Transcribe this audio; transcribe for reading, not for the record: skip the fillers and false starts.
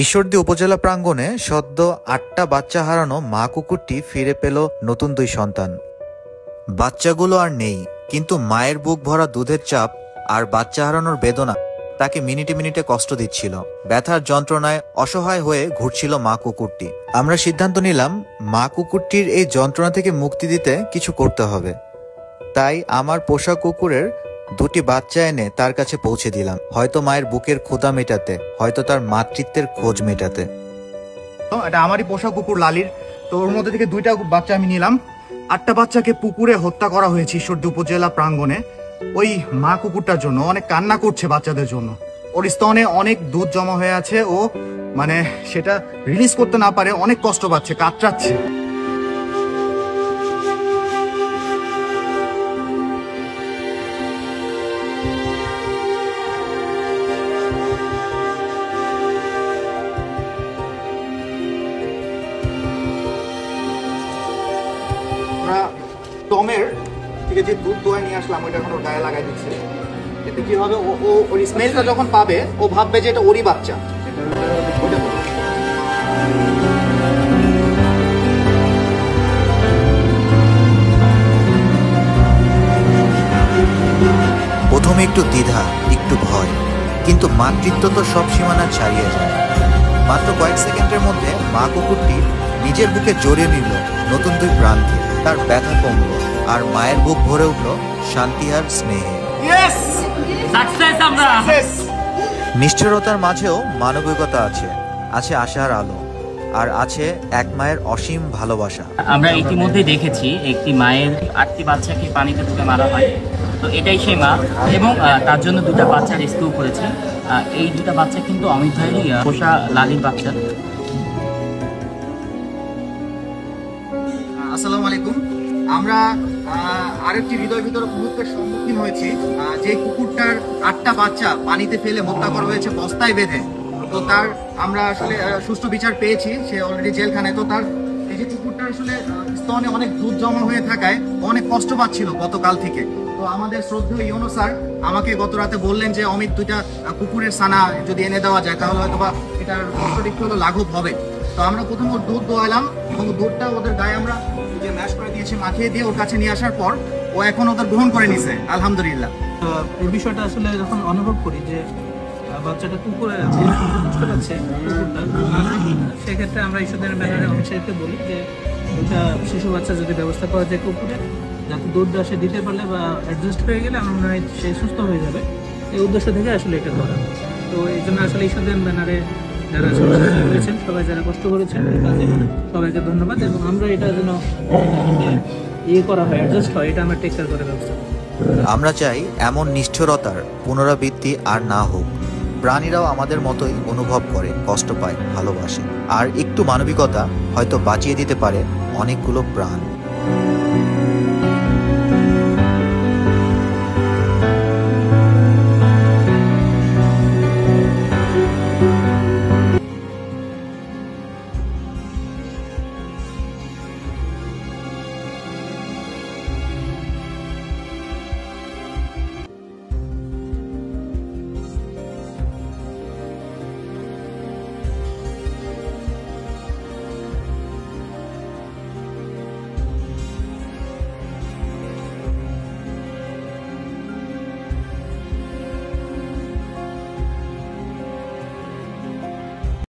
ঈশ্বরদী উপজেলা প্রাঙ্গণে সদ্য ৮টা বাচ্চা হারানো মা কুকুরটি ফিরে পেল নতুন ২ সন্তান। বাচ্চাগুলো আর নেই, কিন্তু মায়ের বুক ভরা দুধের চাপ আর বাচ্চা হারানোর বেদনা তাকে মিনিটে মিনিটে কষ্ট দিচ্ছিল। ব্যথার যন্ত্রণায় অসহায় হয়ে ঘুরছিল মা কুকুরটি। আমরা সিদ্ধান্ত নিলাম মা কুকুরটির এই যন্ত্রণা থেকে মুক্তি দিতে কিছু করতে হবে। তাই আমার পোষা কুকুরের ২টি বাচ্চা এনে তার কাছে পৌঁছে দিলাম, হয়তো মায়ের বুকের ক্ষুধা মেটাতে, হয়তো তার মাতৃত্বের খোঁজ মেটাতে। এটা আমারই পোষা কুকুর লালির। তো ওর মধ্যে থেকে 2টা বাচ্চা আমি নিলাম। 8টা বাচ্চাকে পুকুরে হত্যা করা হয়েছে ঈশ্বরদী উপজেলা প্রাঙ্গণে ওই মা কুকুরটার জন্য। অনেক কান্না করছে বাচ্চাদের জন্য। ওর স্তনে অনেক দুধ জমা হয়ে আছে, ও মানে সেটা রিলিজ করতে না পারে, অনেক কষ্ট পাচ্ছে, কাতরাচ্ছে। টমের থেকে যে দুধ দোয়া নিয়ে আসলাম ওইটা এখন ওর গায়ে লাগাই দিচ্ছে। এতে কি হবে, ও ওর স্মেলটা যখন পাবে ও ভাববে যে এটা ওরই বাচ্চা। প্রথমে একটু দ্বিধা, একটু ভয়, কিন্তু মাতৃত্ব তো সব সীমানা ছাড়িয়ে যায়। মাত্র কয়েক সেকেন্ডের মধ্যে মা কুকুরটি নিজের বুকে জড়িয়ে নিল নতুন 2 প্রাণকে। তার ব্যথা কমল আর মায়ের বুক ভরে উঠল শান্তি আর স্নেহে। নিষ্ঠুরতার মাঝেও মানবিকতা আছে, আছে আশার আলো, আর আছে এক মায়ের অসীম ভালোবাসা। আমরা ইতিমধ্যে দেখেছি একটি মায়ের 8টি বাচ্চাকে পানিতে ডুবে মারা হয়। তো এটাই সেই মা, এবং তার জন্য 2টা বাচ্চা রেস্কিউ করেছে। এই 2টা বাচ্চা কিন্তু অমিত ভাইয়েরই পোষা লালির বাচ্চা। আসসালামু আলাইকুম। আমরা আরেকটি হৃদয় বিতরক মুহূর্তের সম্মুখীন হয়েছি। যে কুকুরটার 8টা বাচ্চা পানিতে ফেলে হত্যা করা হয়েছে বস্তায় বেঁধে, তো তার আমরা আসলে সুষ্ঠু বিচার পেয়েছি। সে অলরেডি জেলখানায়। তো তার এই যে কুকুরটা আসলে স্তনে অনেক দুধ জমা হয়ে থাকায় অনেক কষ্ট পাচ্ছিল গতকাল থেকে। তো আমাদের শ্রদ্ধেয় ইউনো স্যার আমাকে গত রাতে বললেন যে অমিত 2টা কুকুরের ছানা যদি এনে দেওয়া যায় তাহলে হয়তো বা এটার একটু হলো লাঘব হবে। তো আমরা প্রথম ওর দুধ দোয়ালাম এবং দুধটা ওদের গায়ে আমরা যে ম্যাশ করে দিয়েছি, মাখিয়ে দিয়ে ওর কাছে নিয়ে আসার পর ও এখন ওদের গ্রহণ করে নিছে, আলহামদুলিল্লাহ। এই বিষয়টা আসলে যখন অনুভব করি যে বাচ্চাটা কুকুরে কষ্ট পাচ্ছে কুকুরটা, সেক্ষেত্রে আমরা ঈশ্বরের ব্যানারে অমিত সাহেবকে বলি যে ওইটা শিশু বাচ্চা যদি ব্যবস্থা করা যায় কুকুরে, যাতে দুধটা সে দিতে পারলে বা অ্যাডজাস্ট হয়ে গেলে আমার মনে হয় সে সুস্থ হয়ে যাবে। এই উদ্দেশ্য থেকে আসলে এটা করা। তো এই জন্য আসলে ঈশ্বরের ব্যানারে যারা সহযোগিতা করেছেন, সবাই যারা কষ্ট করেছেন এই কাজে সবাইকে ধন্যবাদ। এবং আমরা এটা যেন করা হয়, অ্যাডজাস্ট হয়, এটা আমরা টেক কেয়ার করে ব্যবস্থা। আমরা চাই এমন নিষ্ঠুরতার পুনরাবৃত্তি আর না হোক। প্রাণীরাও আমাদের মতোই অনুভব করে, কষ্ট পায়, ভালোবাসে, আর একটু মানবিকতা হয়তো বাঁচিয়ে দিতে পারে অনেকগুলো প্রাণ।